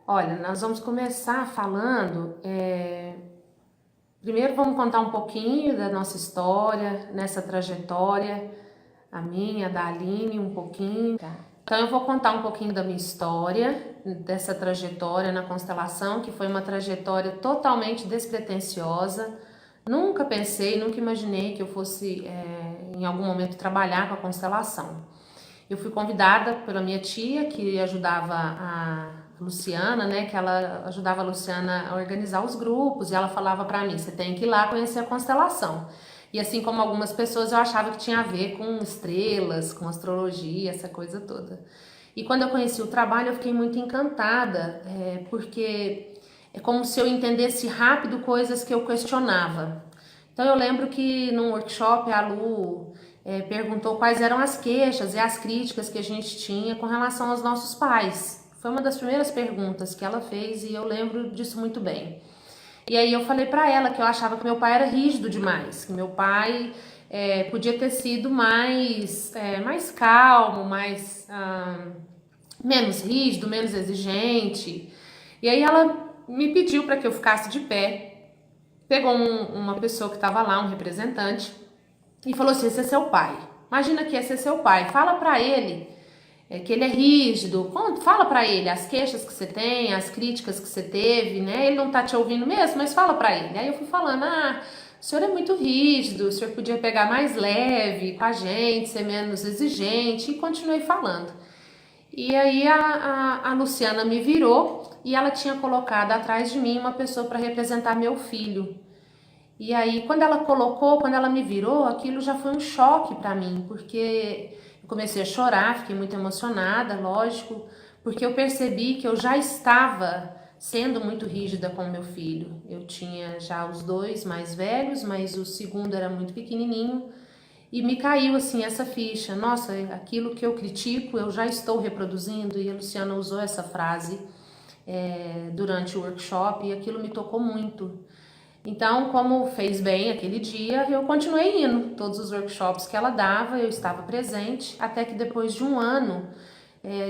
Olha, nós vamos começar falando. Primeiro, vamos contar um pouquinho da nossa história, nessa trajetória, a minha, da Aline, um pouquinho. Tá. Então, eu vou contar um pouquinho da minha história, dessa trajetória na constelação, que foi uma trajetória totalmente despretensiosa. Nunca pensei, nunca imaginei que eu fosse, em algum momento, trabalhar com a constelação. Eu fui convidada pela minha tia, que ajudava a Luciana, né? Que ela ajudava a Luciana a organizar os grupos, e ela falava para mim: você tem que ir lá conhecer a constelação. E assim como algumas pessoas, eu achava que tinha a ver com estrelas, com astrologia, essa coisa toda. E quando eu conheci o trabalho, eu fiquei muito encantada, porque é como se eu entendesse rápido coisas que eu questionava. Então eu lembro que num workshop a Lu perguntou quais eram as queixas e as críticas que a gente tinha com relação aos nossos pais. Foi uma das primeiras perguntas que ela fez e eu lembro disso muito bem. E aí eu falei pra ela que eu achava que meu pai era rígido demais, que meu pai podia ter sido mais calmo, menos rígido, menos exigente. E aí ela me pediu para que eu ficasse de pé, pegou uma pessoa que estava lá, um representante, e falou assim: esse é seu pai. Imagina que esse é seu pai. Fala pra ele que ele é rígido. Fala pra ele as queixas que você tem, as críticas que você teve, né? Ele não tá te ouvindo mesmo, mas fala pra ele. Aí eu fui falando: o senhor é muito rígido, o senhor podia pegar mais leve com a gente, ser menos exigente. E continuei falando. E aí a Luciana me virou e ela tinha colocado atrás de mim uma pessoa para representar meu filho. E aí, quando ela me virou, aquilo já foi um choque para mim, porque eu comecei a chorar, fiquei muito emocionada, lógico, porque eu percebi que eu já estava sendo muito rígida com meu filho. Eu tinha já os dois mais velhos, mas o segundo era muito pequenininho, e me caiu assim essa ficha. Nossa, aquilo que eu critico, eu já estou reproduzindo, e a Luciana usou essa frase durante o workshop, e aquilo me tocou muito. Então, como fez bem aquele dia, eu continuei indo. Todos os workshops que ela dava, eu estava presente, até que depois de um ano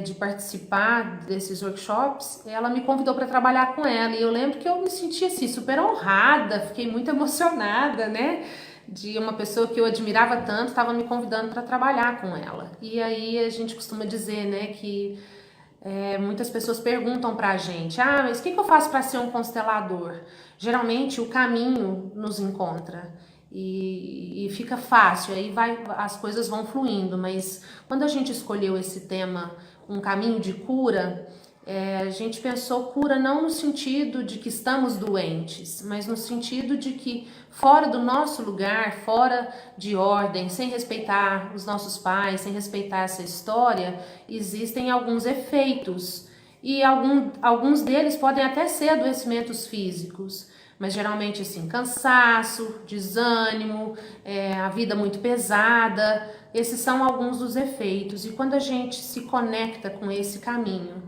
de participar desses workshops, ela me convidou para trabalhar com ela. E eu lembro que eu me senti assim, super honrada, fiquei muito emocionada, né? De uma pessoa que eu admirava tanto, estava me convidando para trabalhar com ela. E aí a gente costuma dizer, né, que muitas pessoas perguntam pra gente: mas o que eu faço para ser um constelador? Geralmente o caminho nos encontra e fica fácil, aí as coisas vão fluindo, mas quando a gente escolheu esse tema, um caminho de cura, a gente pensou cura não no sentido de que estamos doentes, mas no sentido de que fora do nosso lugar, fora de ordem, sem respeitar os nossos pais, sem respeitar essa história, existem alguns efeitos. E alguns deles podem até ser adoecimentos físicos, mas geralmente assim, cansaço, desânimo, a vida muito pesada, esses são alguns dos efeitos. E quando a gente se conecta com esse caminho,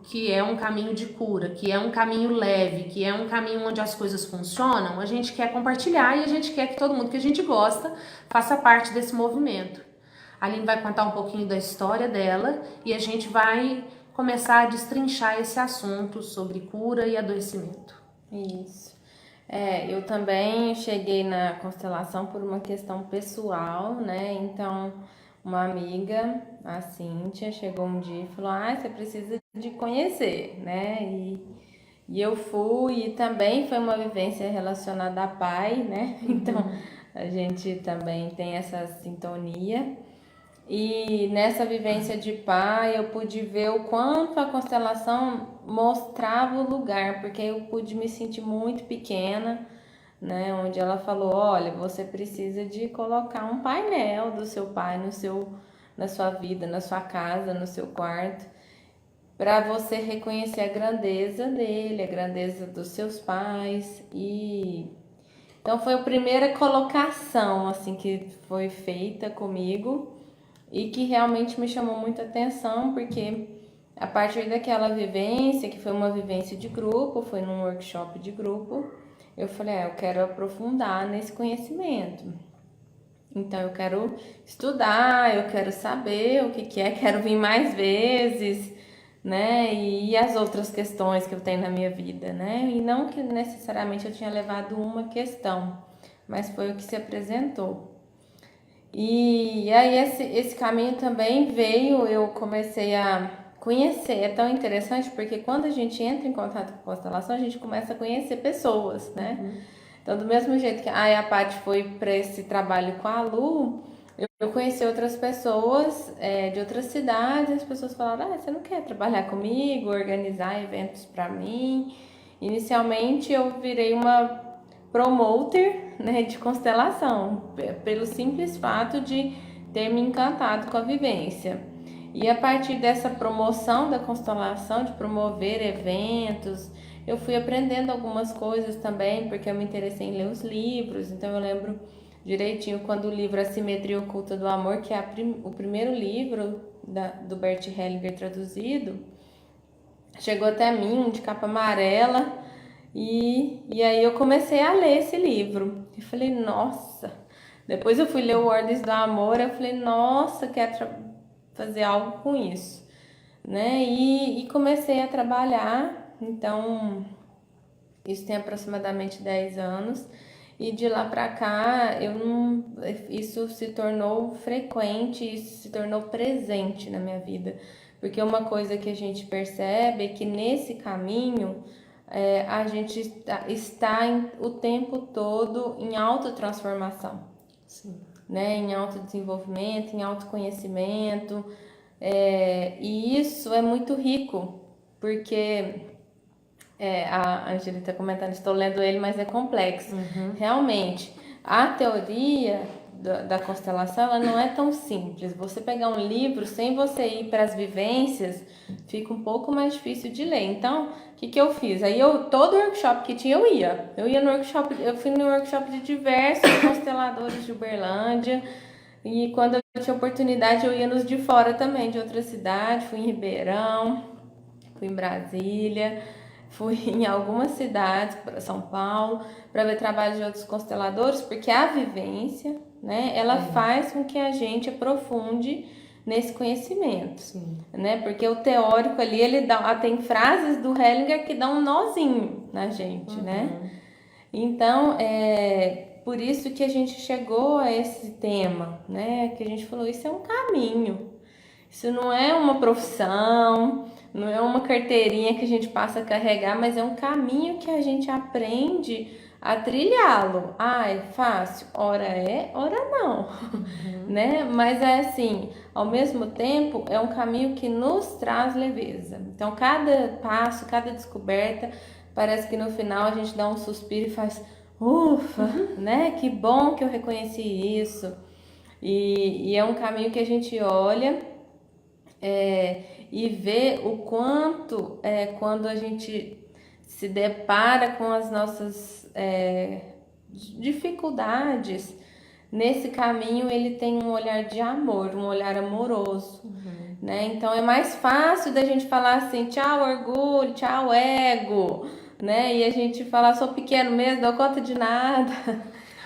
que é um caminho de cura, que é um caminho leve, que é um caminho onde as coisas funcionam, a gente quer compartilhar e a gente quer que todo mundo que a gente gosta faça parte desse movimento. A Aline vai contar um pouquinho da história dela e a gente vai começar a destrinchar esse assunto sobre cura e adoecimento. Isso. Eu também cheguei na constelação por uma questão pessoal, né? Então, uma amiga, a Cíntia, chegou um dia e falou: você precisa de conhecer, né? E eu fui, e também foi uma vivência relacionada a pai, né? Então, a gente também tem essa sintonia. E nessa vivência de pai, eu pude ver o quanto a constelação mostrava o lugar, porque eu pude me sentir muito pequena, né? Onde ela falou: olha, você precisa de colocar um painel do seu pai na sua vida, na sua casa, no seu quarto, para você reconhecer a grandeza dele, a grandeza dos seus pais. E então foi a primeira colocação assim que foi feita comigo e que realmente me chamou muita atenção, porque a partir daquela vivência, que foi uma vivência de grupo, foi num workshop de grupo, eu falei: eu quero aprofundar nesse conhecimento. Então eu quero estudar, eu quero saber o que é, quero vir mais vezes, né? E as outras questões que eu tenho na minha vida, né? E não que necessariamente eu tinha levado uma questão, mas foi o que se apresentou. E aí esse caminho também veio, eu comecei a conhecer. É tão interessante porque quando a gente entra em contato com constelação, a gente começa a conhecer pessoas, né? Então, do mesmo jeito que a Paty foi para esse trabalho com a Lu, eu conheci outras pessoas de outras cidades, as pessoas falaram, você não quer trabalhar comigo, organizar eventos para mim? Inicialmente eu virei uma promoter, né, de constelação, pelo simples fato de ter me encantado com a vivência. E a partir dessa promoção da constelação, de promover eventos, eu fui aprendendo algumas coisas também, porque eu me interessei em ler os livros. Então eu lembro direitinho quando o livro A Simetria Oculta do Amor, que é o primeiro livro do Bert Hellinger traduzido, chegou até mim, de capa amarela, e aí eu comecei a ler esse livro. E falei, nossa. Depois eu fui ler o Ordens do Amor, eu falei, nossa, quero fazer algo com isso, né? E comecei a trabalhar. Então, isso tem aproximadamente 10 anos. E de lá pra cá, isso se tornou frequente, isso se tornou presente na minha vida. Porque uma coisa que a gente percebe é que nesse caminho a gente está o tempo todo em autotransformação. Sim. Né? Em autodesenvolvimento, em autoconhecimento. E isso é muito rico, porque a Angeli está comentando, estou lendo ele, mas é complexo. Realmente, a teoria da constelação ela não é tão simples. Você pegar um livro sem você ir para as vivências fica um pouco mais difícil de ler. Então, o que eu fiz? Aí todo workshop que tinha eu ia no workshop, eu fui no workshop de diversos consteladores de Uberlândia. E quando eu tinha oportunidade eu ia nos de fora também, de outra cidade. Fui em Ribeirão, fui em Brasília, fui em algumas cidades, para São Paulo, para ver trabalhos de outros consteladores, porque a vivência, né, ela faz com que a gente aprofunde nesse conhecimento. Sim. Né? Porque o teórico ali, tem frases do Hellinger que dão um nozinho na gente, né? Então, por isso que a gente chegou a esse tema, né? Que a gente falou, isso é um caminho. Isso não é uma profissão, não é uma carteirinha que a gente passa a carregar, mas é um caminho que a gente aprende a trilhá-lo. É fácil? Ora é, ora não. Né? Mas é assim, ao mesmo tempo, é um caminho que nos traz leveza. Então, cada passo, cada descoberta, parece que no final a gente dá um suspiro e faz, ufa, né? Que bom que eu reconheci isso. E é um caminho que a gente olha e vê o quanto quando a gente se depara com as nossas dificuldades, nesse caminho ele tem um olhar de amor, um olhar amoroso, né? Então é mais fácil da gente falar assim, tchau orgulho, tchau ego, né? E a gente falar, sou pequeno mesmo, dou conta de nada,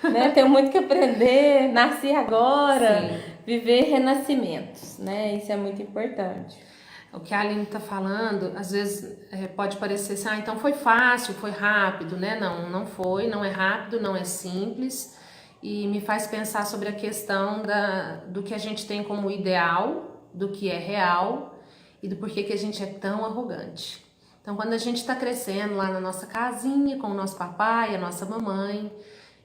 né? Tenho muito que aprender, nasci agora. Sim. Viver renascimentos, né? Isso é muito importante. O que a Aline está falando, às vezes pode parecer assim, então foi fácil, foi rápido, né? Não, não foi, não é rápido, não é simples. E me faz pensar sobre a questão do que a gente tem como ideal, do que é real e do porquê que a gente é tão arrogante. Então, quando a gente está crescendo lá na nossa casinha com o nosso papai, a nossa mamãe,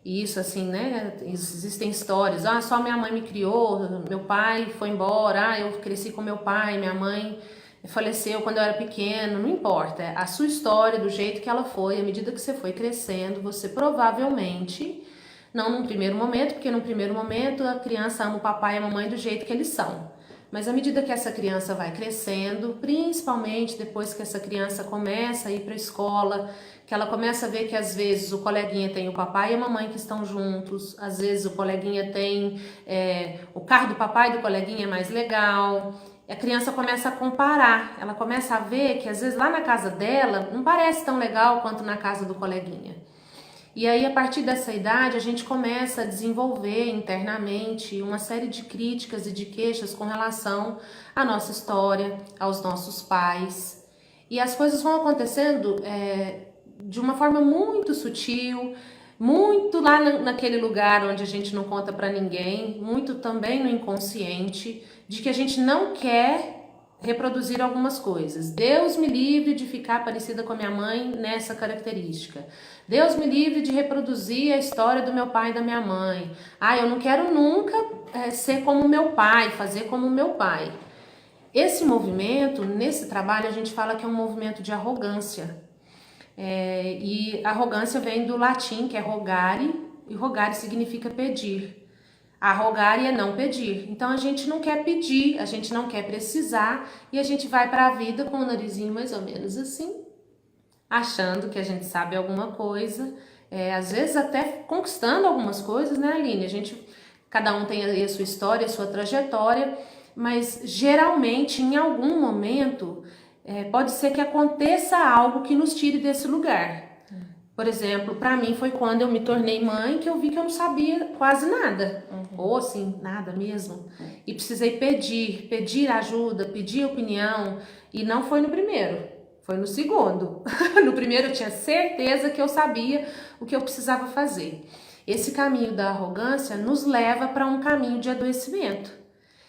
e isso assim, né, existem histórias, só minha mãe me criou, meu pai foi embora, eu cresci com meu pai, minha mãe faleceu quando eu era pequeno, não importa, é a sua história, do jeito que ela foi, à medida que você foi crescendo, você provavelmente, não num primeiro momento, porque num primeiro momento a criança ama o papai e a mamãe do jeito que eles são, mas à medida que essa criança vai crescendo, principalmente depois que essa criança começa a ir para a escola, que ela começa a ver que às vezes o coleguinha tem o papai e a mamãe que estão juntos, às vezes o coleguinha tem o carro do papai e do coleguinha é mais legal, e a criança começa a comparar, ela começa a ver que às vezes lá na casa dela não parece tão legal quanto na casa do coleguinha. E aí, a partir dessa idade, a gente começa a desenvolver internamente uma série de críticas e de queixas com relação à nossa história, aos nossos pais. E as coisas vão acontecendo de uma forma muito sutil, muito lá naquele lugar onde a gente não conta para ninguém, muito também no inconsciente, de que a gente não quer reproduzir algumas coisas. Deus me livre de ficar parecida com a minha mãe nessa característica. Deus me livre de reproduzir a história do meu pai e da minha mãe. Eu não quero nunca ser como meu pai, fazer como meu pai. Esse movimento, nesse trabalho, a gente fala que é um movimento de arrogância. E arrogância vem do latim, que é rogare, e rogare significa pedir. Arrogar é não pedir. Então a gente não quer pedir, a gente não quer precisar e a gente vai para a vida com o narizinho mais ou menos assim, achando que a gente sabe alguma coisa, às vezes até conquistando algumas coisas, né, Aline? Cada um tem aí a sua história, a sua trajetória, mas geralmente em algum momento pode ser que aconteça algo que nos tire desse lugar. Por exemplo, para mim foi quando eu me tornei mãe que eu vi que eu não sabia quase nada. Ou assim, nada mesmo. E precisei pedir ajuda, pedir opinião. E não foi no primeiro, foi no segundo. No primeiro eu tinha certeza que eu sabia o que eu precisava fazer. Esse caminho da arrogância nos leva para um caminho de adoecimento.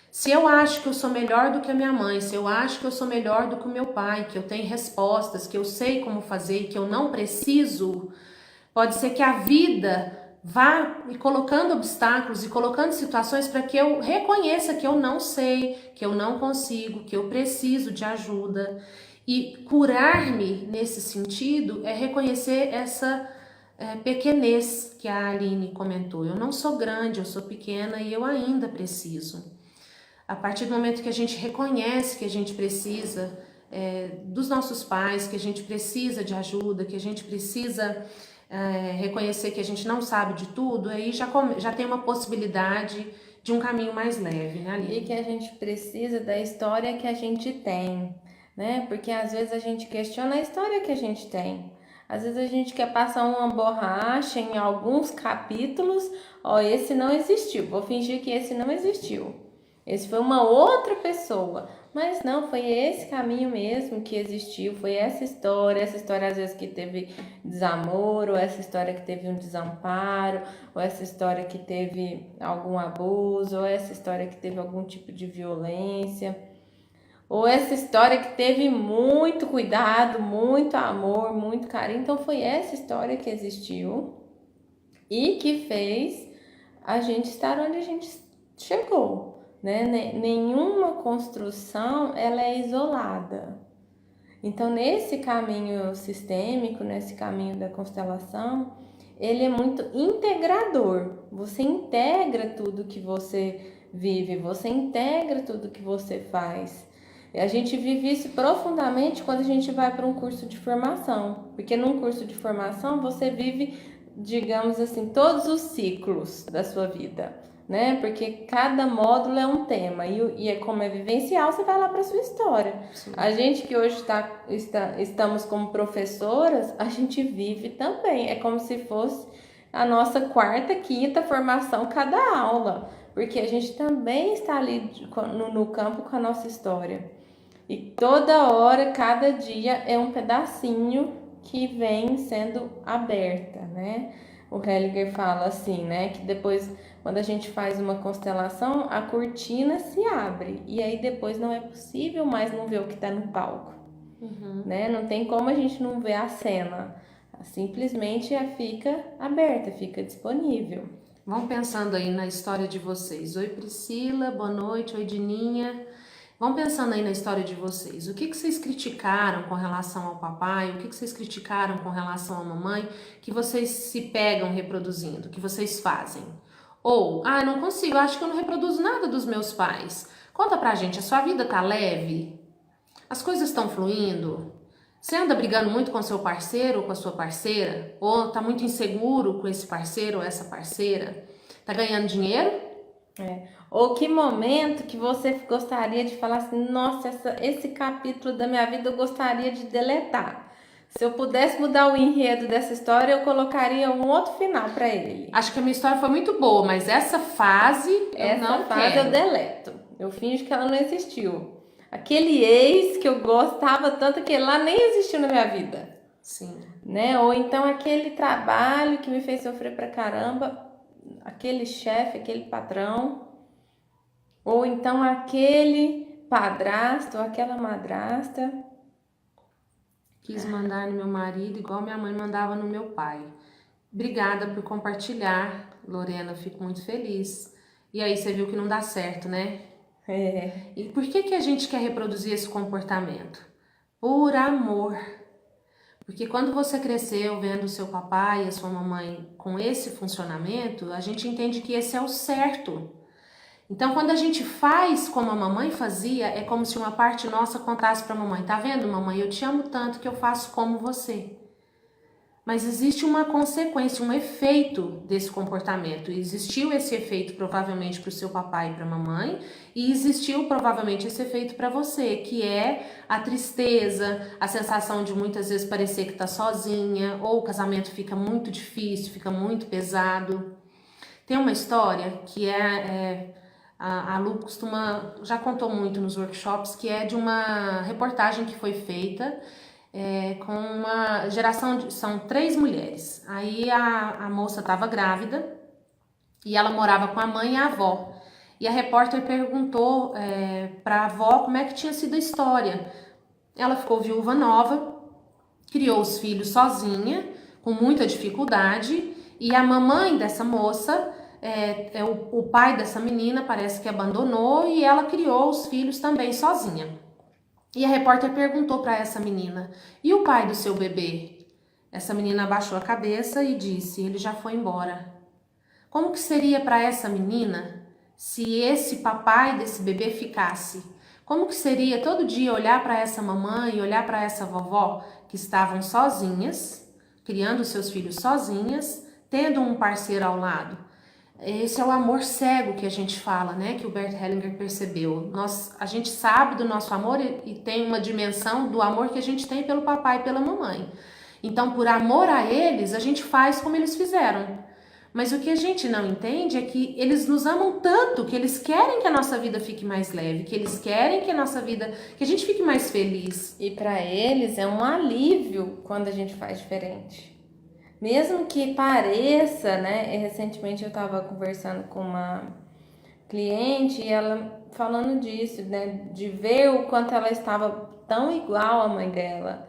Se eu acho que eu sou melhor do que a minha mãe, se eu acho que eu sou melhor do que o meu pai, que eu tenho respostas, que eu sei como fazer, que eu não preciso, pode ser que a vida vá me colocando obstáculos e colocando situações para que eu reconheça que eu não sei, que eu não consigo, que eu preciso de ajuda. E curar-me nesse sentido é reconhecer essa pequenez que a Aline comentou. Eu não sou grande, eu sou pequena e eu ainda preciso. A partir do momento que a gente reconhece que a gente precisa dos nossos pais, que a gente precisa de ajuda, que a gente precisa reconhecer que a gente não sabe de tudo, aí já tem uma possibilidade de um caminho mais leve, né, Aline? E que a gente precisa da história que a gente tem, né? Porque às vezes a gente questiona a história que a gente tem. Às vezes a gente quer passar uma borracha em alguns capítulos, esse não existiu, vou fingir que esse não existiu. Esse foi uma outra pessoa, mas não, foi esse caminho mesmo que existiu, foi essa história às vezes que teve desamor, ou essa história que teve um desamparo, ou essa história que teve algum abuso, ou essa história que teve algum tipo de violência, ou essa história que teve muito cuidado, muito amor, muito carinho. Então foi essa história que existiu e que fez a gente estar onde a gente chegou. Né? Nenhuma construção ela é isolada. Então, nesse caminho sistêmico, nesse caminho da constelação, ele é muito integrador. Você integra tudo que você vive, você integra tudo que você faz. E a gente vive isso profundamente quando a gente vai para um curso de formação, porque num curso de formação você vive, digamos assim, todos os ciclos da sua vida. Né? Porque cada módulo é um tema e como é vivencial, você vai lá para sua história. Sim. A gente que hoje estamos como professoras, a gente vive também. É como se fosse a nossa quarta, quinta formação cada aula, porque a gente também está ali no campo com a nossa história. E toda hora, cada dia é um pedacinho que vem sendo aberta, né? O Hellinger fala assim, né? Que depois, quando a gente faz uma constelação, a cortina se abre. E aí depois não é possível mais não ver o que está no palco. Né? Não tem como a gente não ver a cena. Simplesmente fica aberta, fica disponível. Vão pensando aí na história de vocês. Oi, Priscila, boa noite. Oi, Dininha. Vão pensando aí na história de vocês. O que vocês criticaram com relação ao papai? O que vocês criticaram com relação à mamãe? Que vocês se pegam reproduzindo? Que vocês fazem? Ou, não consigo, acho que eu não reproduzo nada dos meus pais. Conta pra gente, a sua vida tá leve? As coisas estão fluindo? Você anda brigando muito com seu parceiro ou com a sua parceira? Ou tá muito inseguro com esse parceiro ou essa parceira? Tá ganhando dinheiro? Ou que momento que você gostaria de falar assim, nossa, esse capítulo da minha vida eu gostaria de deletar. Se eu pudesse mudar o enredo dessa história, eu colocaria um outro final para ele. Acho que a minha história foi muito boa, mas essa fase eu não quero. Eu deleto. Eu finjo que ela não existiu. Aquele ex que eu gostava tanto que lá nem existiu na minha vida. Sim. Né? Ou então aquele trabalho que me fez sofrer pra caramba, aquele chefe, aquele patrão. Ou então aquele padrasto, ou aquela madrasta. Quis mandar no meu marido igual minha mãe mandava no meu pai. Obrigada por compartilhar, Lorena, fico muito feliz. E aí você viu que não dá certo, né? É. E por que a gente quer reproduzir esse comportamento? Por amor. Porque quando você cresceu vendo o seu papai e a sua mamãe com esse funcionamento, a gente entende que esse é o certo. Então, quando a gente faz como a mamãe fazia, é como se uma parte nossa contasse para a mamãe: tá vendo, mamãe, eu te amo tanto que eu faço como você. Mas existe uma consequência, um efeito desse comportamento. Existiu esse efeito provavelmente para o seu papai e para a mamãe, e existiu provavelmente esse efeito para você, que é a tristeza, a sensação de muitas vezes parecer que está sozinha, ou o casamento fica muito difícil, fica muito pesado. Tem uma história que a Lu já contou muito nos workshops, que é de uma reportagem que foi feita com uma geração, são 3 mulheres. Aí a moça estava grávida e ela morava com a mãe e a avó. E a repórter perguntou para a avó como é que tinha sido a história. Ela ficou viúva nova, criou os filhos sozinha, com muita dificuldade, e a mamãe dessa moça, o pai dessa menina parece que abandonou e ela criou os filhos também sozinha. E a repórter perguntou para essa menina: e o pai do seu bebê? Essa menina abaixou a cabeça e disse: ele já foi embora. Como que seria para essa menina se esse papai desse bebê ficasse? Como que seria todo dia olhar para essa mamãe e olhar para essa vovó que estavam sozinhas, criando seus filhos sozinhas, tendo um parceiro ao lado? Esse é o amor cego que a gente fala, né? Que o Bert Hellinger percebeu. A gente sabe do nosso amor e tem uma dimensão do amor que a gente tem pelo papai e pela mamãe. Então, por amor a eles, a gente faz como eles fizeram. Mas o que a gente não entende é que eles nos amam tanto que eles querem que a nossa vida fique mais leve, que eles querem que que a gente fique mais feliz. E para eles é um alívio quando a gente faz diferente. Mesmo que pareça, né? Recentemente eu estava conversando com uma cliente e ela falando disso, né? De ver o quanto ela estava tão igual à mãe dela.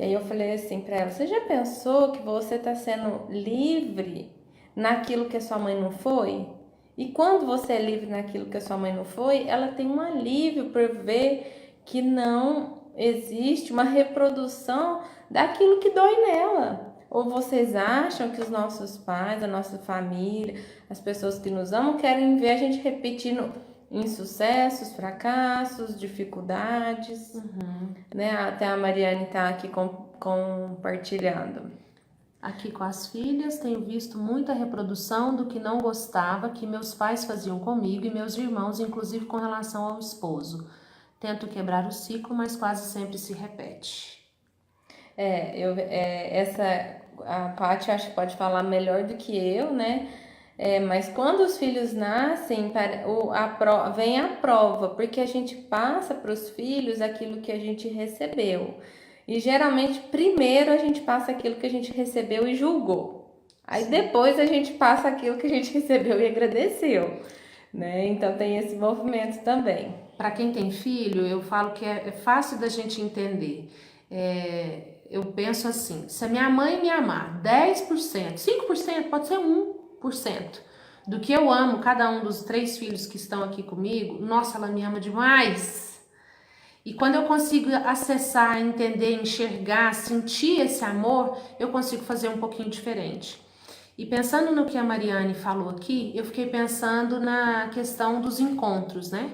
E aí eu falei assim para ela: você já pensou que você está sendo livre naquilo que a sua mãe não foi? E quando você é livre naquilo que a sua mãe não foi, ela tem um alívio por ver que não existe uma reprodução daquilo que dói nela. Ou vocês acham que os nossos pais, a nossa família, as pessoas que nos amam querem ver a gente repetindo insucessos, fracassos, dificuldades, né? Até a Mariane está aqui compartilhando. Aqui com as filhas, tenho visto muita reprodução do que não gostava que meus pais faziam comigo e meus irmãos, inclusive com relação ao esposo. Tento quebrar o ciclo, mas quase sempre se repete. A Paty acho que pode falar melhor do que eu, né? Mas quando os filhos nascem, vem a prova, porque a gente passa para os filhos aquilo que a gente recebeu. E geralmente, primeiro a gente passa aquilo que a gente recebeu e julgou. Aí depois a gente passa aquilo que a gente recebeu e agradeceu, né? Então tem esse movimento também. Para quem tem filho, eu falo que é fácil da gente entender. Eu penso assim: se a minha mãe me amar 10%, 5%, pode ser 1% do que eu amo cada um dos 3 filhos que estão aqui comigo, nossa, ela me ama demais. E quando eu consigo acessar, entender, enxergar, sentir esse amor, eu consigo fazer um pouquinho diferente. E pensando no que a Mariane falou aqui, eu fiquei pensando na questão dos encontros, né?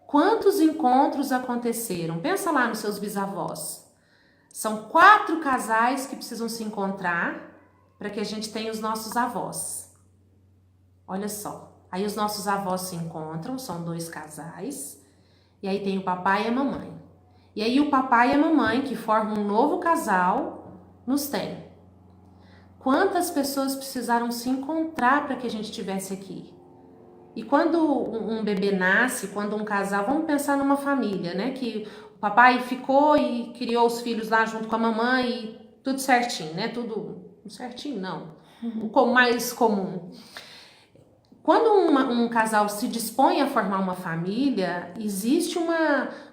Quantos encontros aconteceram? Pensa lá nos seus bisavós. São 4 casais que precisam se encontrar para que a gente tenha os nossos avós. Olha só. Aí os nossos avós se encontram, são 2 casais. E aí tem o papai e a mamãe. E aí o papai e a mamãe, que formam um novo casal, Nos tem. Quantas pessoas precisaram se encontrar para que a gente estivesse aqui? E quando um bebê nasce, quando um casal, vamos pensar numa família, né? Que o papai ficou e criou os filhos lá junto com a mamãe e tudo certinho, né? Tudo certinho, não. O mais comum. Quando um casal se dispõe a formar uma família, existe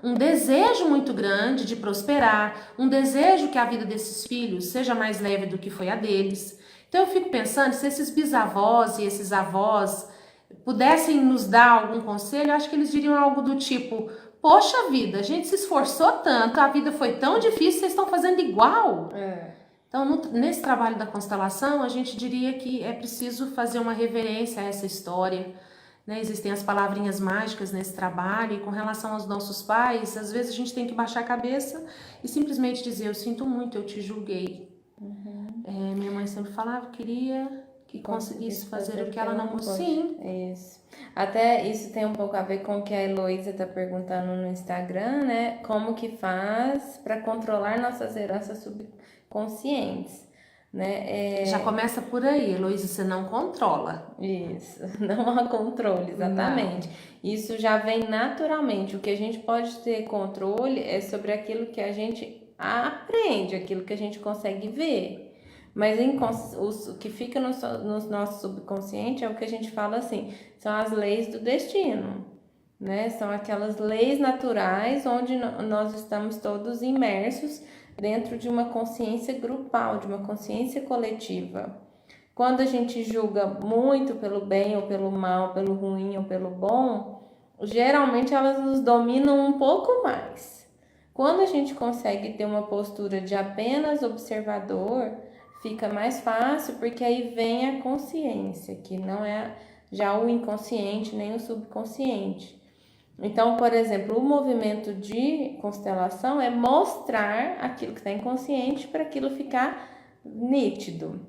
um desejo muito grande de prosperar, um desejo que a vida desses filhos seja mais leve do que foi a deles. Então eu fico pensando, se esses bisavós e esses avós pudessem nos dar algum conselho, eu acho que eles diriam algo do tipo: poxa vida, a gente se esforçou tanto, a vida foi tão difícil, vocês estão fazendo igual. Então, nesse trabalho da constelação, a gente diria que é preciso fazer uma reverência a essa história, né? Existem as palavrinhas mágicas nesse trabalho, e com relação aos nossos pais, às vezes a gente tem que baixar a cabeça e simplesmente dizer: eu sinto muito, eu te julguei. Minha mãe sempre falava, queria que conseguisse fazer o que ela não conseguiu. Sim. Isso. Até isso tem um pouco a ver com o que a Heloísa está perguntando no Instagram, né? Como que faz para controlar nossas heranças subconscientes, né? Já começa por aí, Heloísa, você não controla. Isso, não há controle, exatamente. Não. Isso já vem naturalmente. O que a gente pode ter controle é sobre aquilo que a gente aprende, aquilo que a gente consegue ver. Mas o que fica no nosso subconsciente é o que a gente fala assim, são as leis do destino, né? São aquelas leis naturais onde nós estamos todos imersos dentro de uma consciência grupal, de uma consciência coletiva. Quando a gente julga muito pelo bem ou pelo mal, pelo ruim ou pelo bom, geralmente elas nos dominam um pouco mais. Quando a gente consegue ter uma postura de apenas observador, fica mais fácil, porque aí vem a consciência, que não é já o inconsciente nem o subconsciente. Então, por exemplo, o movimento de constelação é mostrar aquilo que está inconsciente para aquilo ficar nítido.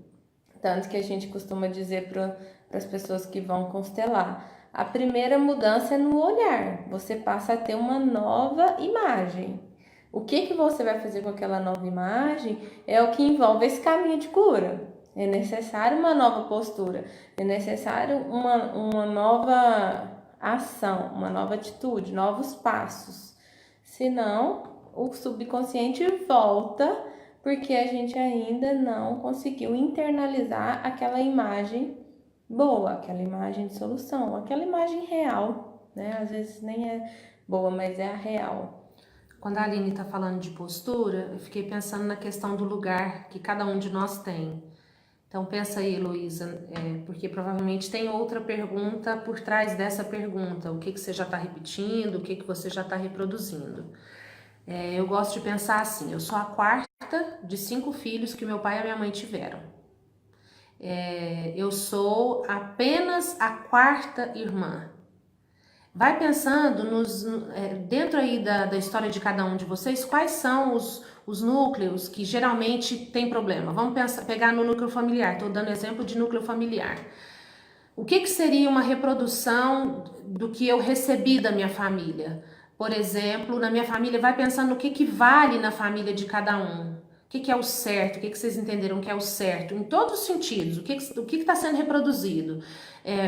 Tanto que a gente costuma dizer para as pessoas que vão constelar, a primeira mudança é no olhar, você passa a ter uma nova imagem. O que você vai fazer com aquela nova imagem é o que envolve esse caminho de cura. É necessário uma nova postura, é necessário uma nova ação, uma nova atitude, novos passos. Senão, o subconsciente volta porque a gente ainda não conseguiu internalizar aquela imagem boa, aquela imagem de solução, aquela imagem real, né? Às vezes nem é boa, mas é a real. Quando a Aline está falando de postura, eu fiquei pensando na questão do lugar que cada um de nós tem. Então pensa aí, Heloísa, porque provavelmente tem outra pergunta por trás dessa pergunta. O que você já está repetindo, o que você já está reproduzindo. Eu gosto de pensar assim, eu sou a quarta de 5 filhos que meu pai e a minha mãe tiveram. Eu sou apenas a quarta irmã. Vai pensando dentro aí da história de cada um de vocês, quais são os núcleos que geralmente tem problema. Vamos pegar no núcleo familiar, estou dando exemplo de núcleo familiar. O que seria uma reprodução do que eu recebi da minha família? Por exemplo, na minha família, vai pensando no que vale na família de cada um. O que é o certo? O que vocês entenderam que é o certo? Em todos os sentidos, o que está sendo reproduzido?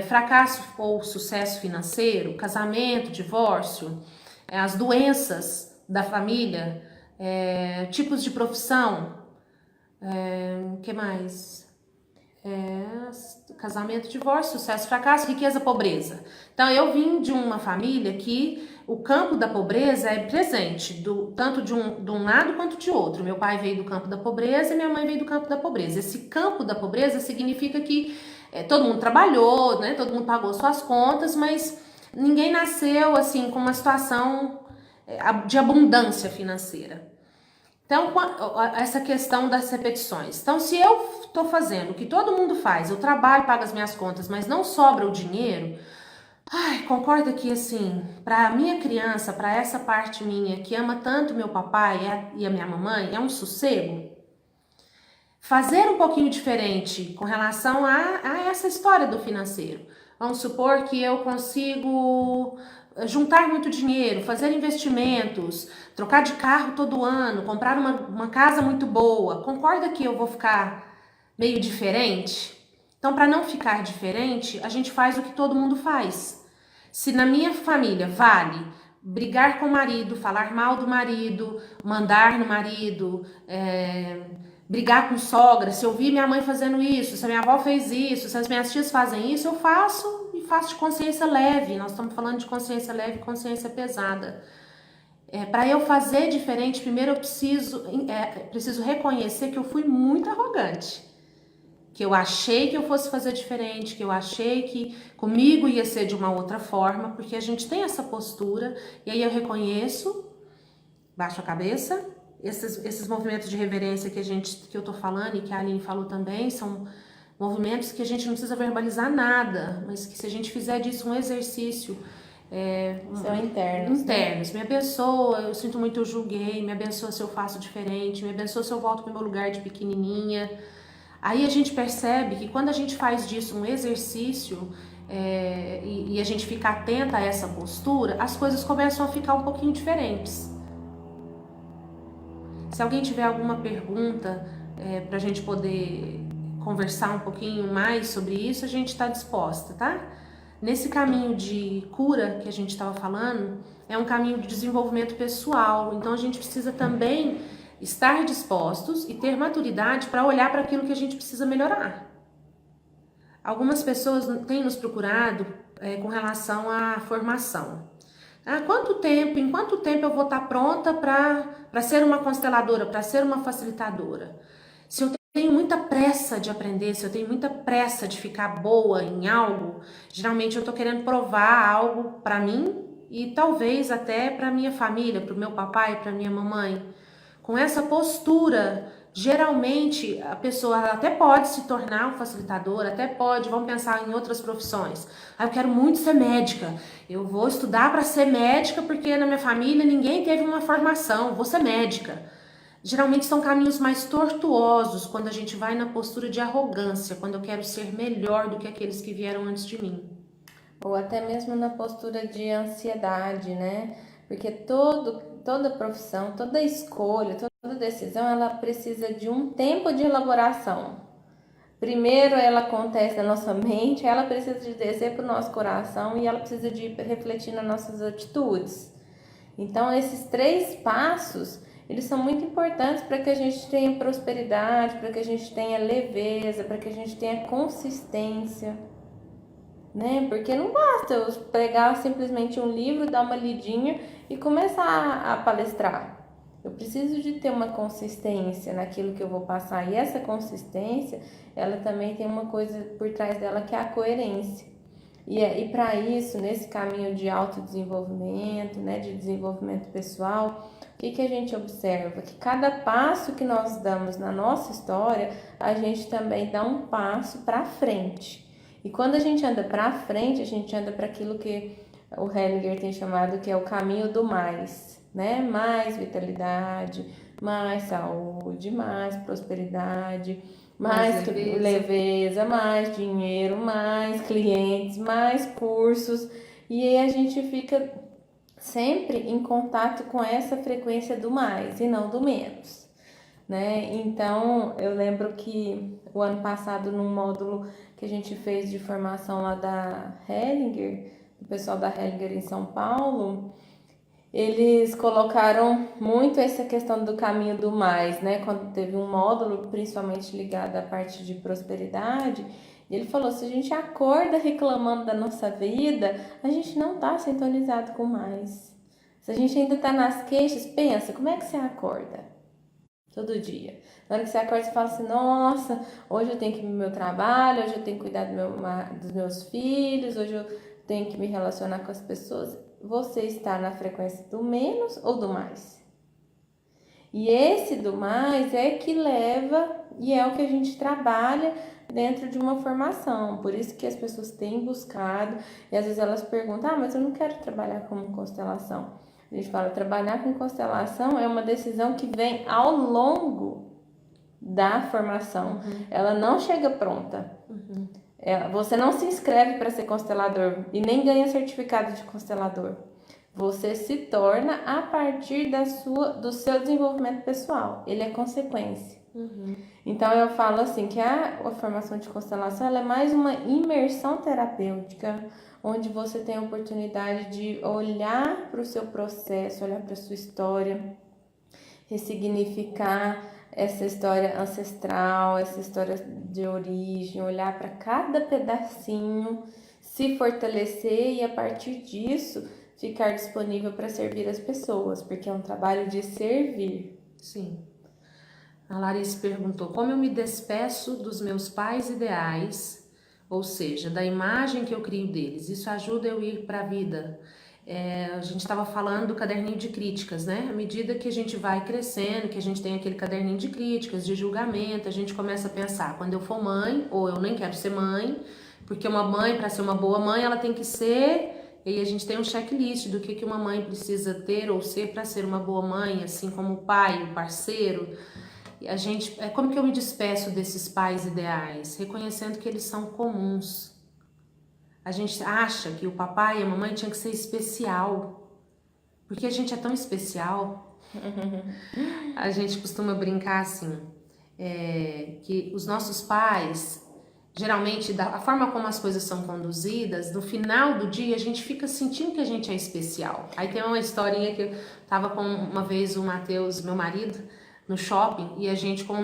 Fracasso ou sucesso financeiro, casamento, divórcio, as doenças da família, tipos de profissão, que mais? Casamento, divórcio, sucesso, fracasso, riqueza, pobreza. Então eu vim de uma família que o campo da pobreza é presente, tanto de um lado quanto de outro. Meu pai veio do campo da pobreza e minha mãe veio do campo da pobreza. Esse campo da pobreza significa que todo mundo trabalhou, né? Todo mundo pagou suas contas, mas ninguém nasceu assim com uma situação de abundância financeira. Então, essa questão das repetições. Então, se eu estou fazendo o que todo mundo faz, eu trabalho, pago as minhas contas, mas não sobra o dinheiro, concorda que, assim, para a minha criança, para essa parte minha que ama tanto meu papai e a minha mamãe, é um sossego? Fazer um pouquinho diferente com relação a essa história do financeiro. Vamos supor que eu consigo juntar muito dinheiro, fazer investimentos, trocar de carro todo ano, comprar uma casa muito boa, concorda que eu vou ficar meio diferente? Então, para não ficar diferente, a gente faz o que todo mundo faz. Se na minha família vale brigar com o marido, falar mal do marido, mandar no marido, brigar com sogra, se eu vi minha mãe fazendo isso, se a minha avó fez isso, se as minhas tias fazem isso, eu faço e faço de consciência leve. Nós estamos falando de consciência leve e consciência pesada. Para eu fazer diferente, primeiro eu preciso reconhecer que eu fui muito arrogante. Que eu achei que eu fosse fazer diferente, que eu achei que comigo ia ser de uma outra forma, porque a gente tem essa postura, e aí eu reconheço, baixo a cabeça. Esses movimentos de reverência que eu tô falando e que a Aline falou também, são movimentos que a gente não precisa verbalizar nada, mas que se a gente fizer disso um exercício... são internos. Internos. Me abençoa, eu sinto muito, eu julguei, me abençoa se eu faço diferente, me abençoa se eu volto pro meu lugar de pequenininha. Aí a gente percebe que quando a gente faz disso um exercício e a gente fica atenta a essa postura, as coisas começam a ficar um pouquinho diferentes. Se alguém tiver alguma pergunta para a gente poder conversar um pouquinho mais sobre isso, a gente está disposta, tá? Nesse caminho de cura que a gente estava falando, é um caminho de desenvolvimento pessoal, então a gente precisa também estar dispostos e ter maturidade para olhar para aquilo que a gente precisa melhorar. Algumas pessoas têm nos procurado com relação à formação. Em quanto tempo eu vou estar pronta para ser uma consteladora, para ser uma facilitadora? Se eu tenho muita pressa de aprender, se eu tenho muita pressa de ficar boa em algo, geralmente eu estou querendo provar algo para mim e talvez até para minha família, para o meu papai, para minha mamãe. Com essa postura, geralmente a pessoa até pode se tornar um facilitador, até pode, vamos pensar em outras profissões. Eu quero muito ser médica, eu vou estudar para ser médica porque na minha família ninguém teve uma formação, vou ser médica. Geralmente são caminhos mais tortuosos quando a gente vai na postura de arrogância, quando eu quero ser melhor do que aqueles que vieram antes de mim. Ou até mesmo na postura de ansiedade, né? Porque toda profissão, toda escolha, toda decisão, ela precisa de um tempo de elaboração. Primeiro ela acontece na nossa mente, ela precisa de descer para o nosso coração e ela precisa de refletir nas nossas atitudes. Então esses 3 passos, eles são muito importantes para que a gente tenha prosperidade, para que a gente tenha leveza, para que a gente tenha consistência. Né? Porque não basta eu pegar simplesmente um livro, dar uma lidinha e começar a palestrar. Eu preciso de ter uma consistência naquilo que eu vou passar. E essa consistência, ela também tem uma coisa por trás dela que é a coerência. E para isso, nesse caminho de autodesenvolvimento, né, de desenvolvimento pessoal, o que a gente observa? Que cada passo que nós damos na nossa história, a gente também dá um passo para frente. E quando a gente anda para frente, a gente anda para aquilo que o Hellinger tem chamado que é o caminho do mais, né? Mais vitalidade, mais saúde, mais prosperidade, mais leveza, mais dinheiro, mais clientes, mais cursos. E aí a gente fica sempre em contato com essa frequência do mais e não do menos. Né? Então, eu lembro que o ano passado, num módulo que a gente fez de formação lá da Hellinger, do pessoal da Hellinger em São Paulo, eles colocaram muito essa questão do caminho do mais, né? Quando teve um módulo, principalmente ligado à parte de prosperidade, ele falou, se a gente acorda reclamando da nossa vida, a gente não está sintonizado com mais. Se a gente ainda está nas queixas, pensa, como é que você acorda? Todo dia. Na hora que você acorda, você fala assim, nossa, hoje eu tenho que ir pro meu trabalho, hoje eu tenho que cuidar dos meus filhos, hoje eu tenho que me relacionar com as pessoas. Você está na frequência do menos ou do mais? E esse do mais é que leva e é o que a gente trabalha dentro de uma formação. Por isso que as pessoas têm buscado e às vezes elas perguntam, mas eu não quero trabalhar como constelação. A gente fala, trabalhar com constelação é uma decisão que vem ao longo da formação. Ela não chega pronta. Você não se inscreve para ser constelador e nem ganha certificado de constelador. Você se torna a partir do seu desenvolvimento pessoal. Ele é consequência. Então eu falo assim que a formação de constelação ela é mais uma imersão terapêutica, onde você tem a oportunidade de olhar para o seu processo, olhar para a sua história, ressignificar essa história ancestral, essa história de origem, olhar para cada pedacinho, se fortalecer e a partir disso ficar disponível para servir as pessoas, porque é um trabalho de servir. Sim. A Larissa perguntou: como eu me despeço dos meus pais ideais, ou seja, da imagem que eu crio deles? Isso ajuda eu ir para a vida? A gente estava falando do caderninho de críticas, né? À medida que a gente vai crescendo, que a gente tem aquele caderninho de críticas, de julgamento, a gente começa a pensar: quando eu for mãe, ou eu nem quero ser mãe, porque uma mãe, para ser uma boa mãe, ela tem que ser... E aí a gente tem um checklist do que uma mãe precisa ter ou ser para ser uma boa mãe, assim como o pai, o parceiro. E a gente, como que eu me despeço desses pais ideais? Reconhecendo que eles são comuns. A gente acha que o papai e a mamãe tinham que ser especial, porque a gente é tão especial. A gente costuma brincar assim, que os nossos pais, geralmente, a forma como as coisas são conduzidas, no final do dia a gente fica sentindo que a gente é especial. Aí tem uma historinha que eu tava com uma vez o Matheus, meu marido, no shopping, e a gente com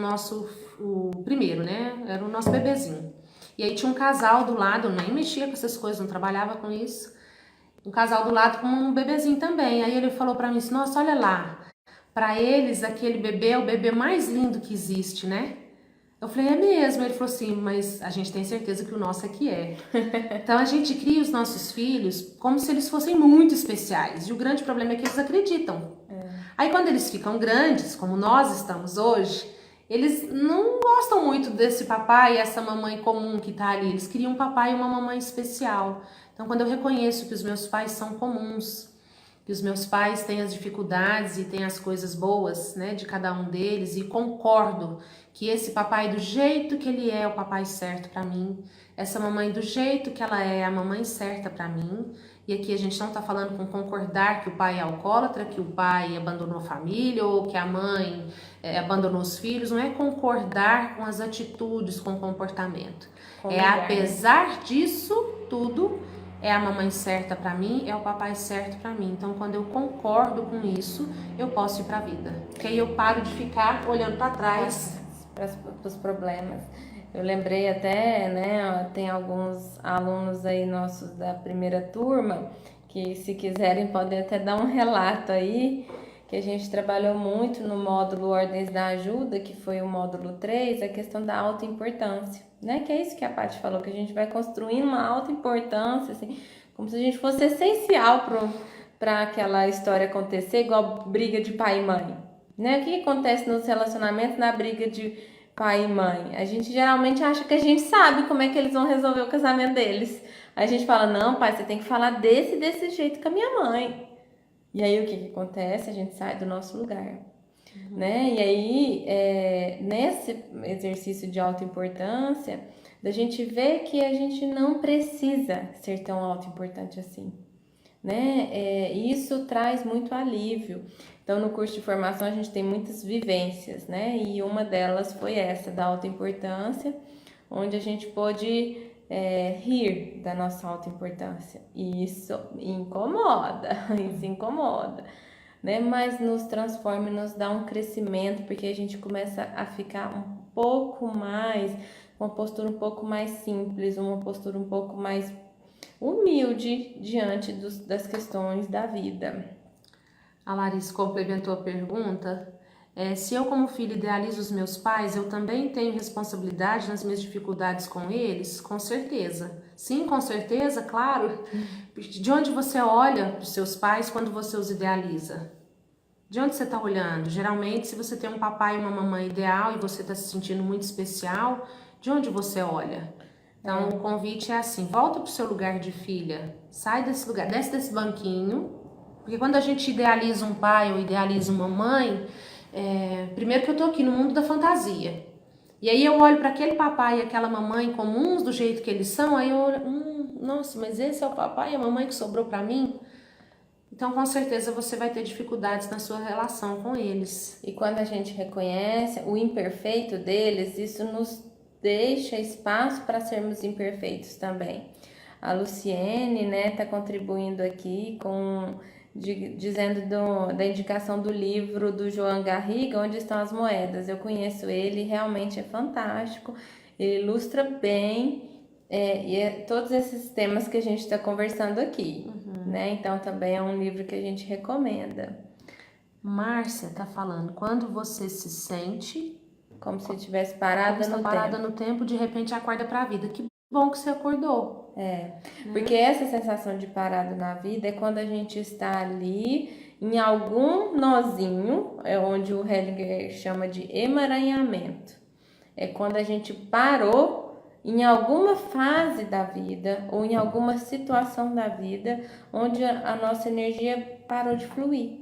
o primeiro, né? Era o nosso bebezinho. E aí tinha um casal do lado, nem mexia com essas coisas, não trabalhava com isso. Um casal do lado com um bebezinho também. Aí ele falou pra mim assim: nossa, olha lá, pra eles aquele bebê é o bebê mais lindo que existe, né? Eu falei: é mesmo? Ele falou assim: mas a gente tem certeza que o nosso aqui é. Então a gente cria os nossos filhos como se eles fossem muito especiais. E o grande problema é que eles acreditam. Aí quando eles ficam grandes, como nós estamos hoje, eles não gostam muito desse papai e essa mamãe comum que tá ali. Eles queriam um papai e uma mamãe especial. Então quando eu reconheço que os meus pais são comuns, que os meus pais têm as dificuldades e têm as coisas boas, né, de cada um deles, e concordo que esse papai do jeito que ele é o papai certo para mim, essa mamãe do jeito que ela é a mamãe certa para mim. E aqui a gente não está falando com concordar que o pai é alcoólatra, que o pai abandonou a família ou que a mãe abandonou os filhos. Não é concordar com as atitudes, com o comportamento. Apesar disso tudo, é a mamãe certa para mim, é o papai certo para mim. Então quando eu concordo com isso, eu posso ir para a vida. Porque aí eu paro de ficar olhando para trás. Para os problemas. Eu lembrei até, né, tem alguns alunos aí nossos da primeira turma que, se quiserem, podem até dar um relato aí, que a gente trabalhou muito no módulo Ordens da Ajuda, que foi o módulo 3, a questão da autoimportância, né, que é isso que a Paty falou, que a gente vai construindo uma autoimportância, assim, como se a gente fosse essencial para aquela história acontecer, igual briga de pai e mãe, né, o que acontece nos relacionamentos na briga de pai e mãe? A gente geralmente acha que a gente sabe como é que eles vão resolver o casamento deles. A gente fala: não, pai, você tem que falar desse jeito com a minha mãe. E aí o que acontece? A gente sai do nosso lugar, né? E aí, nesse exercício de autoimportância, da gente ver que a gente não precisa ser tão autoimportante assim, né? Isso traz muito alívio. Então, no curso de formação, a gente tem muitas vivências, né? E uma delas foi essa, da autoimportância, onde a gente pôde rir da nossa autoimportância. E isso incomoda, isso incomoda, né? Mas nos transforma e nos dá um crescimento, porque a gente começa a ficar um pouco mais, uma postura um pouco mais simples, uma postura um pouco mais humilde diante das questões da vida. A Larissa complementou a pergunta: se eu como filho idealizo os meus pais, eu também tenho responsabilidade nas minhas dificuldades com eles? Com certeza. Sim, com certeza, claro. De onde você olha para os seus pais quando você os idealiza? De onde você está olhando? Geralmente, se você tem um papai e uma mamãe ideal e você está se sentindo muito especial, de onde você olha? Então, o convite é assim: volta para o seu lugar de filha, sai desse lugar, desce desse banquinho. Porque quando a gente idealiza um pai ou idealiza uma mãe, primeiro que eu tô aqui no mundo da fantasia. E aí eu olho para aquele papai e aquela mamãe comuns do jeito que eles são, aí eu olho, nossa, mas esse é o papai e a mamãe que sobrou para mim? Então, com certeza, você vai ter dificuldades na sua relação com eles. E quando a gente reconhece o imperfeito deles, isso nos deixa espaço para sermos imperfeitos também. A Luciene, né, tá contribuindo aqui dizendo da indicação do livro do João Garriga, Onde Estão as Moedas. Eu conheço ele, realmente é fantástico, ele ilustra bem todos esses temas que a gente está conversando aqui, né? Então também é um livro que a gente recomenda. Márcia tá falando, quando você se sente como se tivesse parada no tempo, de repente acorda para a vida. Que bom que você acordou. Porque essa sensação de parado na vida é quando a gente está ali em algum nozinho, é onde o Hellinger chama de emaranhamento. É quando a gente parou em alguma fase da vida ou em alguma situação da vida onde a nossa energia parou de fluir.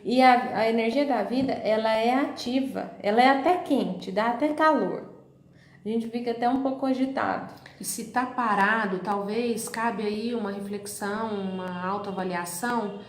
E a energia da vida, ela é ativa, ela é até quente, dá até calor. A gente fica até um pouco agitado. E se tá parado, talvez cabe aí uma reflexão, uma autoavaliação.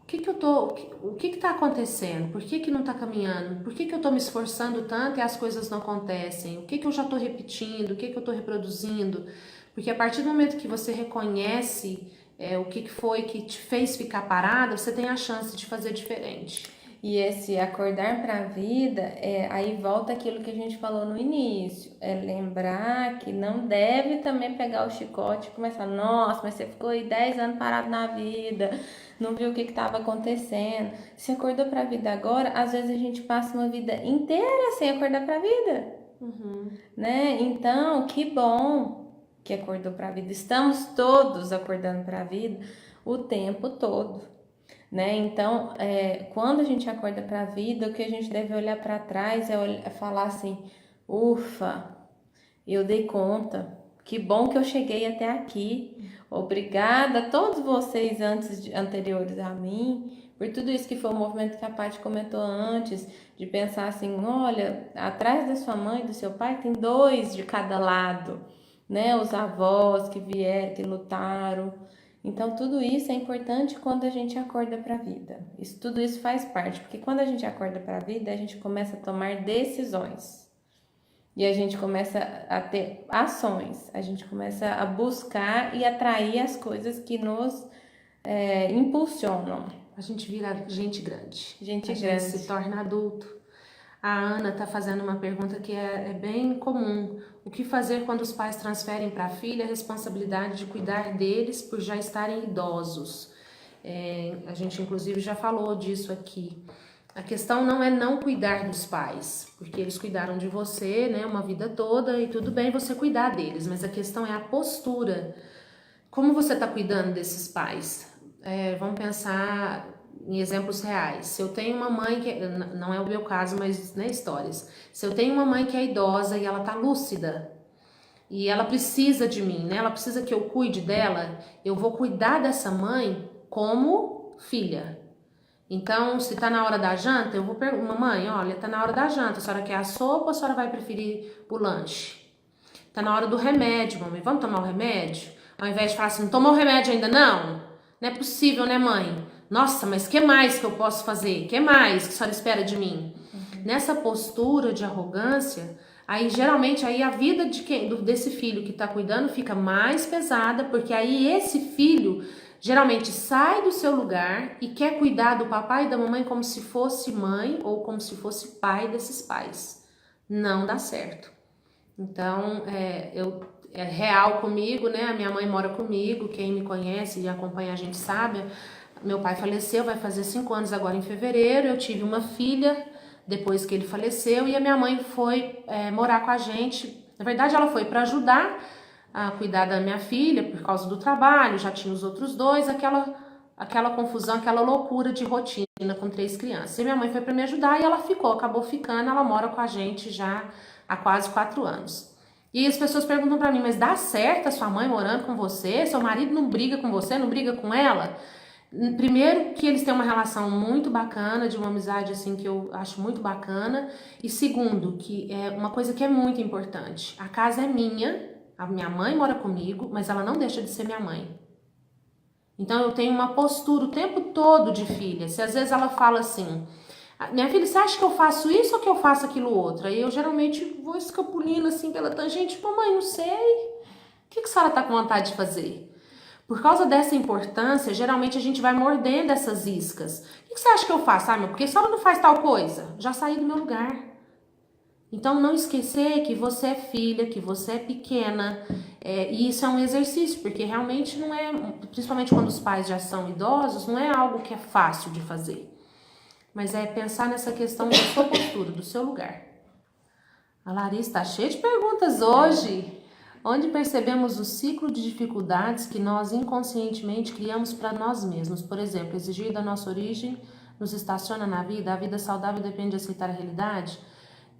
O que tá acontecendo? Por que não tá caminhando? Por que eu tô me esforçando tanto e as coisas não acontecem? O que eu já tô repetindo? O que eu tô reproduzindo? Porque a partir do momento que você reconhece o que foi que te fez ficar parada, você tem a chance de fazer diferente. E esse acordar para a vida, aí volta aquilo que a gente falou no início, é lembrar que não deve também pegar o chicote e começar, nossa, mas você ficou aí 10 anos parado na vida, não viu o que estava acontecendo. Se acordou para a vida agora, às vezes a gente passa uma vida inteira sem acordar para a vida, né? Então, que bom que acordou para a vida. Estamos todos acordando para a vida o tempo todo. Né? Então, quando a gente acorda para a vida, o que a gente deve olhar para trás é falar assim, ufa, eu dei conta, que bom que eu cheguei até aqui, obrigada a todos vocês anteriores a mim, por tudo isso que foi o movimento que a Paty comentou antes, de pensar assim, olha, atrás da sua mãe e do seu pai tem 2 de cada lado, né? Os avós que vieram, que lutaram. Então, tudo isso é importante quando a gente acorda para a vida. Tudo isso faz parte, porque quando a gente acorda para a vida, a gente começa a tomar decisões. E a gente começa a ter ações, a gente começa a buscar e atrair as coisas que nos impulsionam. A gente vira gente grande. Gente grande. Gente se torna adulto. A Ana está fazendo uma pergunta que é bem comum. O que fazer quando os pais transferem para a filha a responsabilidade de cuidar deles por já estarem idosos? A gente, inclusive, já falou disso aqui. A questão não é não cuidar dos pais, porque eles cuidaram de você, né, uma vida toda e tudo bem você cuidar deles, mas a questão é a postura. Como você está cuidando desses pais? Vamos pensar em exemplos reais. Se eu tenho uma mãe que, não é o meu caso, mas né, histórias. Se eu tenho uma mãe que é idosa e ela tá lúcida e ela precisa de mim, né? Ela precisa que eu cuide dela, eu vou cuidar dessa mãe como filha. Então, se tá na hora da janta, eu vou perguntar, mamãe, olha, tá na hora da janta, a senhora quer a sopa ou a senhora vai preferir o lanche? Tá na hora do remédio, mamãe, vamos tomar o remédio? Ao invés de falar assim, não tomou o remédio ainda não? Não é possível, né, mãe? Nossa, mas que mais que eu posso fazer? Que mais que a senhora espera de mim? Nessa postura de arrogância, aí geralmente aí a vida desse filho que está cuidando fica mais pesada, porque aí esse filho geralmente sai do seu lugar e quer cuidar do papai e da mamãe como se fosse mãe ou como se fosse pai desses pais. Não dá certo. Então, é real comigo, né? A minha mãe mora comigo, quem me conhece e acompanha a gente sabe. Meu pai faleceu, vai fazer 5 anos agora em fevereiro. Eu tive uma filha depois que ele faleceu e a minha mãe foi morar com a gente. Na verdade, ela foi para ajudar a cuidar da minha filha por causa do trabalho. Já tinha os outros 2, aquela confusão, aquela loucura de rotina com 3 crianças. E minha mãe foi para me ajudar e ela acabou ficando. Ela mora com a gente já há quase 4 anos. E as pessoas perguntam para mim, mas dá certo a sua mãe morando com você? Seu marido não briga com você, não briga com ela? Primeiro, que eles têm uma relação muito bacana, de uma amizade assim que eu acho muito bacana. E segundo, que é uma coisa que é muito importante. A casa é minha, a minha mãe mora comigo, mas ela não deixa de ser minha mãe. Então eu tenho uma postura o tempo todo de filha. Se às vezes ela fala assim, minha filha, você acha que eu faço isso ou que eu faço aquilo outro? Aí eu geralmente vou escapulindo assim pela tangente, mamãe, não sei. O que a senhora está com vontade de fazer? Por causa dessa importância, geralmente a gente vai mordendo essas iscas. O que você acha que eu faço? Ah, meu, porque a senhora não faz tal coisa? Já saí do meu lugar. Então, não esquecer que você é filha, que você é pequena. E isso é um exercício, porque realmente não é, principalmente quando os pais já são idosos, não é algo que é fácil de fazer. Mas é pensar nessa questão da sua postura, do seu lugar. A Larissa está cheia de perguntas hoje. Onde percebemos o ciclo de dificuldades que nós inconscientemente criamos para nós mesmos. Por exemplo, exigir da nossa origem nos estaciona na vida, a vida saudável depende de aceitar a realidade.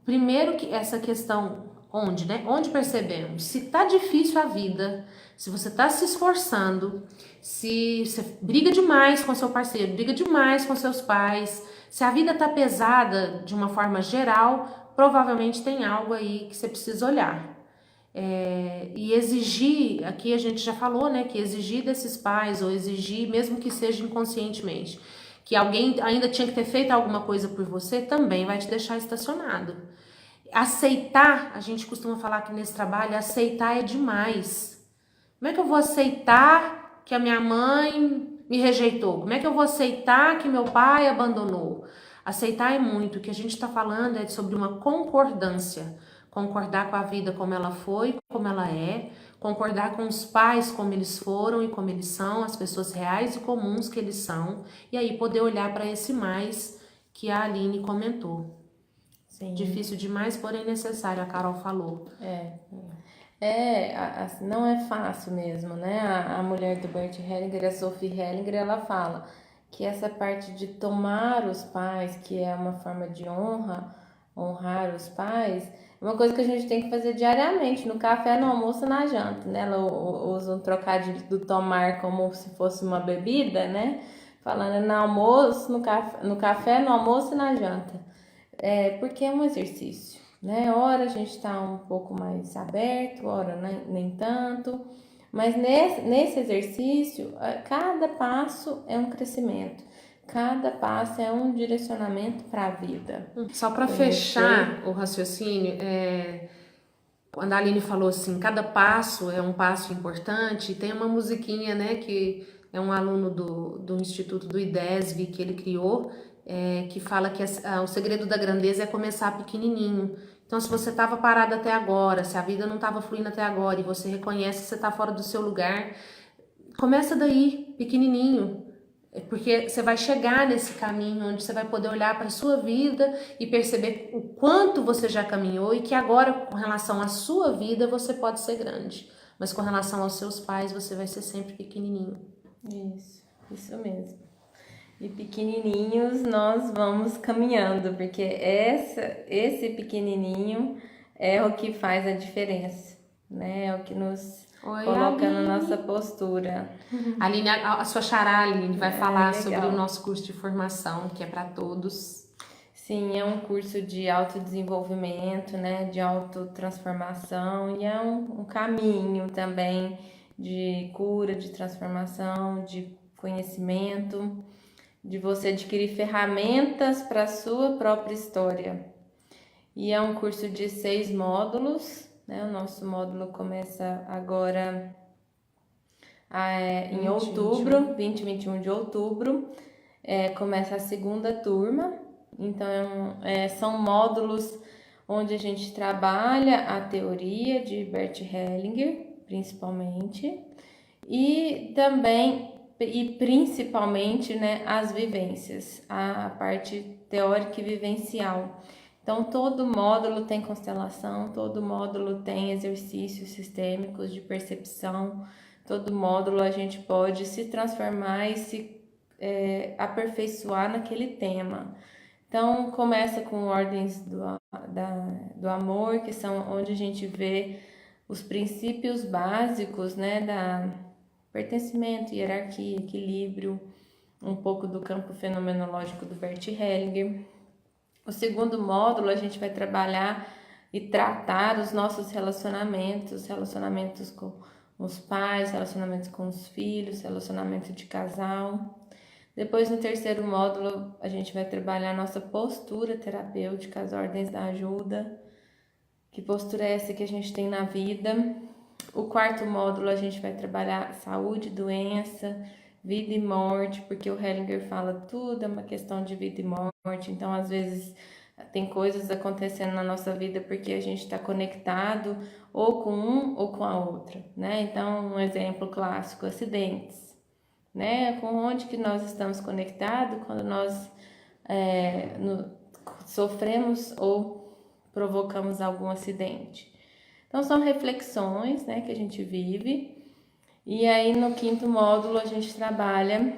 Primeiro que essa questão, onde, né? Onde percebemos? Se tá difícil a vida, se você tá se esforçando, se você briga demais com seu parceiro, briga demais com seus pais, se a vida tá pesada de uma forma geral, provavelmente tem algo aí que você precisa olhar. E exigir, aqui a gente já falou, né, que exigir desses pais, ou exigir, mesmo que seja inconscientemente, que alguém ainda tinha que ter feito alguma coisa por você, também vai te deixar estacionado. Aceitar, a gente costuma falar que nesse trabalho, aceitar é demais. Como é que eu vou aceitar que a minha mãe me rejeitou? Como é que eu vou aceitar que meu pai abandonou? Aceitar é muito, o que a gente está falando é sobre uma concordância. Concordar com a vida como ela foi, como ela é, concordar com os pais como eles foram e como eles são, as pessoas reais e comuns que eles são, e aí poder olhar para esse mais que a Aline comentou. Sim. Difícil demais, porém necessário, a Carol falou. Não é fácil mesmo, né? A mulher do Bert Hellinger, a Sophie Hellinger, ela fala que essa parte de tomar os pais, que é uma forma de honrar os pais, é uma coisa que a gente tem que fazer diariamente, no café, no almoço e na janta, né? Ela usa um trocadilho do tomar como se fosse uma bebida, né? Falando no almoço, no café, no almoço e na janta. Porque é um exercício, né? Ora a gente está um pouco mais aberto, ora nem tanto, mas nesse exercício, cada passo é um crescimento, cada passo é um direcionamento para a vida. Só para fechar o raciocínio, quando a Aline falou assim, cada passo é um passo importante, tem uma musiquinha, né, que é um aluno do Instituto do IDESV que ele criou, que fala que o segredo da grandeza é começar pequenininho. Então, se você estava parado até agora, se a vida não estava fluindo até agora e você reconhece que você está fora do seu lugar, começa daí, pequenininho. Porque você vai chegar nesse caminho onde você vai poder olhar para a sua vida e perceber o quanto você já caminhou e que agora, com relação à sua vida, você pode ser grande. Mas com relação aos seus pais, você vai ser sempre pequenininho. Isso mesmo. E pequenininhos nós vamos caminhando, porque esse pequenininho é o que faz a diferença, né? É o que nos coloca na nossa postura. Aline, a sua xará, Aline, vai falar sobre o nosso curso de formação, que é para todos. Sim, é um curso de autodesenvolvimento, né? De autotransformação, e é um caminho também de cura, de transformação, de conhecimento, de você adquirir ferramentas para a sua própria história. E é um curso de 6 módulos, né? O nosso módulo começa agora em outubro, 20 e 21 de outubro, começa a segunda turma. Então, são módulos onde a gente trabalha a teoria de Bert Hellinger, principalmente, e também e principalmente, né, as vivências, a parte teórica e vivencial. Então, todo módulo tem constelação, todo módulo tem exercícios sistêmicos de percepção, todo módulo a gente pode se transformar e se aperfeiçoar naquele tema. Então, começa com ordens do amor, que são onde a gente vê os princípios básicos, né, da pertencimento, hierarquia, equilíbrio, um pouco do campo fenomenológico do Bert Hellinger. O segundo módulo a gente vai trabalhar e tratar os nossos relacionamentos, relacionamentos com os pais, relacionamentos com os filhos, relacionamento de casal. Depois, no terceiro módulo, a gente vai trabalhar a nossa postura terapêutica, as ordens da ajuda. Que postura é essa que a gente tem na vida? O quarto módulo, a gente vai trabalhar saúde, doença, vida e morte, porque o Hellinger fala tudo é uma questão de vida e morte. Então, às vezes, tem coisas acontecendo na nossa vida porque a gente está conectado ou com um ou com a outra, né? Então, um exemplo clássico, acidentes. Né? Com onde que nós estamos conectados quando nós sofremos ou provocamos algum acidente. Então, são reflexões, né, que a gente vive. E aí, no quinto módulo, a gente trabalha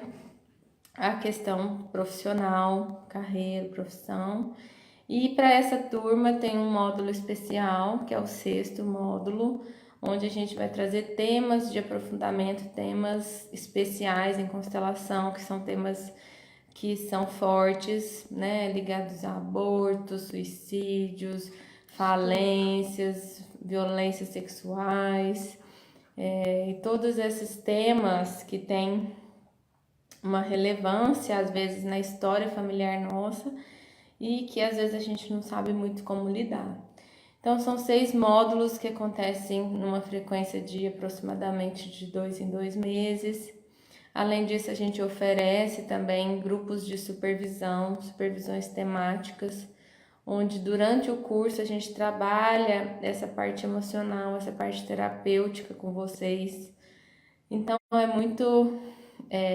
a questão profissional, carreira, profissão. E para essa turma tem um módulo especial, que é o sexto módulo, onde a gente vai trazer temas de aprofundamento, temas especiais em constelação, que são temas que são fortes, né, ligados a abortos, suicídios, falências, violências sexuais, e todos esses temas que têm uma relevância, às vezes, na história familiar nossa, e que às vezes a gente não sabe muito como lidar. Então, são 6 módulos que acontecem numa frequência de aproximadamente de 2 em 2 meses. Além disso, a gente oferece também grupos de supervisão, supervisões temáticas, onde durante o curso a gente trabalha essa parte emocional, essa parte terapêutica com vocês. Então, é muito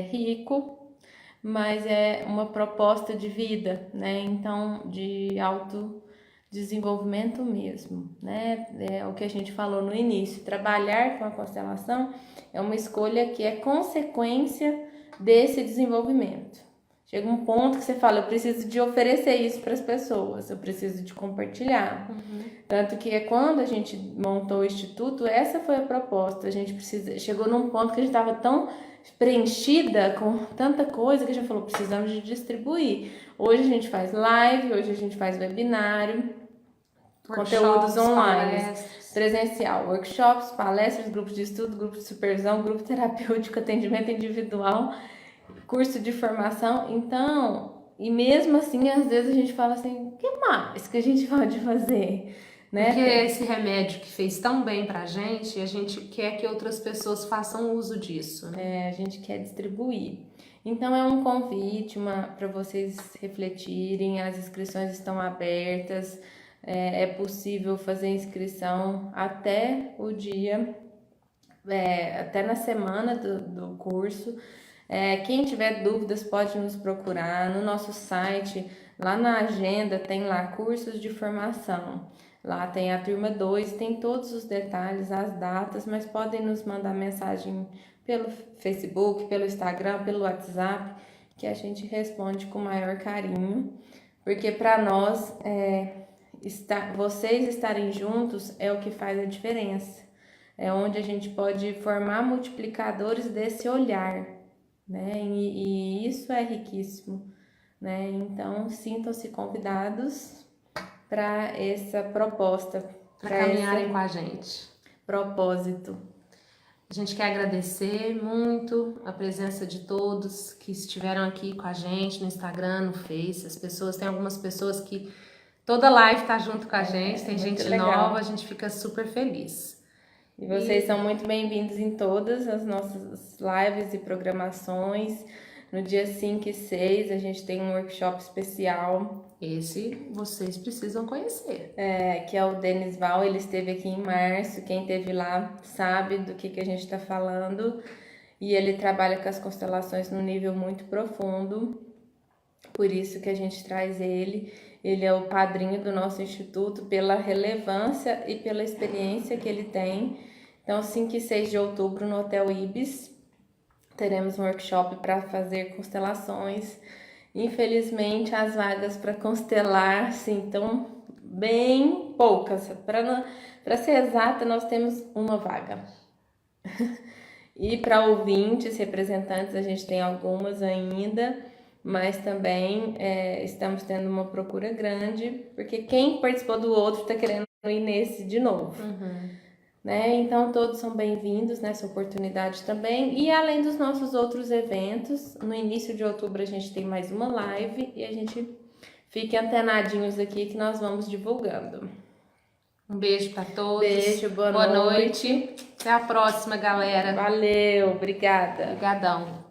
rico, mas é uma proposta de vida, né? Então, de autodesenvolvimento mesmo, né? É o que a gente falou no início. Trabalhar com a constelação é uma escolha que é consequência desse desenvolvimento. Chega um ponto que você fala, eu preciso de oferecer isso para as pessoas, eu preciso de compartilhar. Tanto que quando a gente montou o Instituto, essa foi a proposta. A gente chegou num ponto que a gente estava tão preenchida com tanta coisa que a gente falou, precisamos de distribuir. Hoje a gente faz live, hoje a gente faz webinário, conteúdos online, presencial, workshops, palestras, grupos de estudo, grupo de supervisão, grupo terapêutico, atendimento individual, curso de formação. Então, e mesmo assim, às vezes a gente fala assim, o que mais que a gente pode fazer? Né? Porque esse remédio que fez tão bem pra gente, a gente quer que outras pessoas façam uso disso, né? A gente quer distribuir. Então é um convite para vocês refletirem, as inscrições estão abertas, é possível fazer inscrição até o dia, até na semana do curso. Quem tiver dúvidas pode nos procurar no nosso site, lá na agenda tem lá cursos de formação. Lá tem a turma 2, tem todos os detalhes, as datas, mas podem nos mandar mensagem pelo Facebook, pelo Instagram, pelo WhatsApp, que a gente responde com maior carinho, porque para nós vocês estarem juntos é o que faz a diferença. É onde a gente pode formar multiplicadores desse olhar, né? E isso é riquíssimo, né? Então, sintam-se convidados para essa proposta, para caminharem com a gente. Propósito. A gente quer agradecer muito a presença de todos que estiveram aqui com a gente no Instagram, no Face. Tem algumas pessoas que toda live tá junto com a gente, tem gente nova, a gente fica super feliz. E vocês são muito bem-vindos em todas as nossas lives e programações. No dia 5 e 6 a gente tem um workshop especial. Esse vocês precisam conhecer. Que é o Denis Val, ele esteve aqui em março. Quem esteve lá sabe do que a gente está falando. E ele trabalha com as constelações num nível muito profundo. Por isso que a gente traz ele. Ele é o padrinho do nosso instituto pela relevância e pela experiência que ele tem. Então, 5 e 6 de outubro no Hotel Ibis, teremos um workshop para fazer constelações. Infelizmente, as vagas para constelar, sim, estão bem poucas. Para ser exata, nós temos uma vaga. E para ouvintes, representantes, a gente tem algumas ainda, mas também estamos tendo uma procura grande, porque quem participou do outro está querendo ir nesse de novo. Né? Então todos são bem-vindos nessa oportunidade também. E além dos nossos outros eventos, no início de outubro a gente tem mais uma live e a gente fique antenadinhos aqui que nós vamos divulgando. Um beijo para todos. Beijo, boa noite. Até a próxima, galera. Valeu, obrigada. Obrigadão.